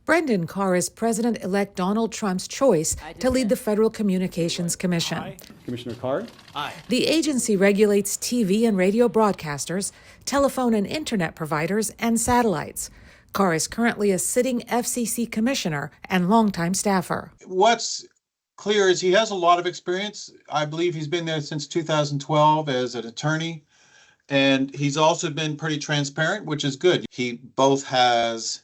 Brendan Carr is President-elect Donald Trump's choice to lead the Federal Communications Commission. Aye. Commissioner Carr? Aye. The agency regulates TV and radio broadcasters, telephone and internet providers, and satellites. Carr is currently a sitting FCC commissioner and longtime staffer. What's clear is he has a lot of experience. I believe he's been there since 2012 as an attorney, and he's also been pretty transparent, which is good. He both has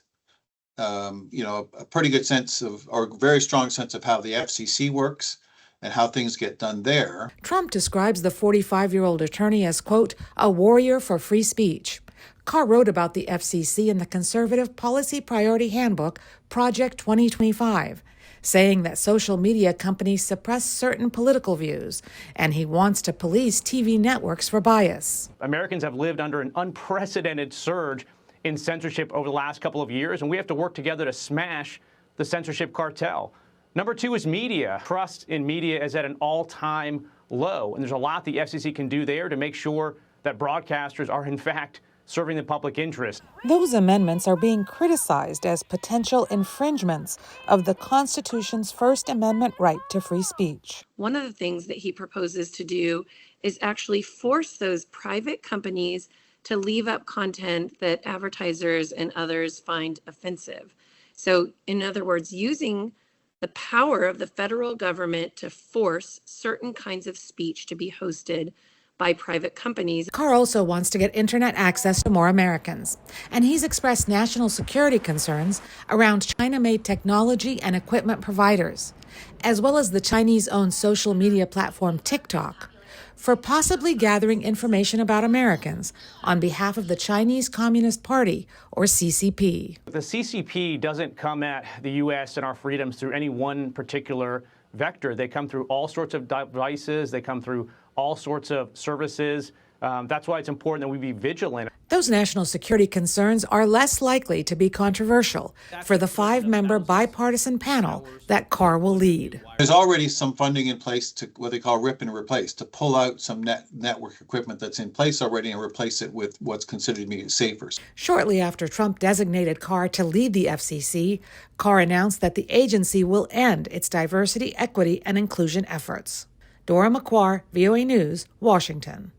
a pretty good sense of, or very strong sense of how the FCC works and how things get done there. Trump describes the 45-year-old attorney as, quote, a warrior for free speech. Carr wrote about the FCC in the Conservative Policy Priority Handbook, Project 2025, saying that social media companies suppress certain political views, and he wants to police TV networks for bias. Americans have lived under an unprecedented surge in censorship over the last couple of years, and we have to work together to smash the censorship cartel. Number two is media. Trust in media is at an all-time low, and there's a lot the FCC can do there to make sure that broadcasters are, in fact, serving the public interest. Those amendments are being criticized as potential infringements of the Constitution's First Amendment right to free speech. One of the things that he proposes to do is actually force those private companies to leave up content that advertisers and others find offensive. So, in other words, using the power of the federal government to force certain kinds of speech to be hosted by private companies. Carr also wants to get internet access to more Americans, and he's expressed national security concerns around China-made technology and equipment providers, as well as the Chinese-owned social media platform TikTok, for possibly gathering information about Americans on behalf of the Chinese Communist Party, or CCP. The CCP doesn't come at the U.S. and our freedoms through any one particular vector. They come through all sorts of devices. They come through all sorts of services. That's why it's important that we be vigilant. Those national security concerns are less likely to be controversial for the 5-member bipartisan panel that Carr will lead. There's already some funding in place to what they call rip and replace, to pull out some network equipment that's in place already and replace it with what's considered to be safer. Shortly after Trump designated Carr to lead the FCC, Carr announced that the agency will end its diversity, equity, and inclusion efforts. Dora, Mekouar, VOA News, Washington.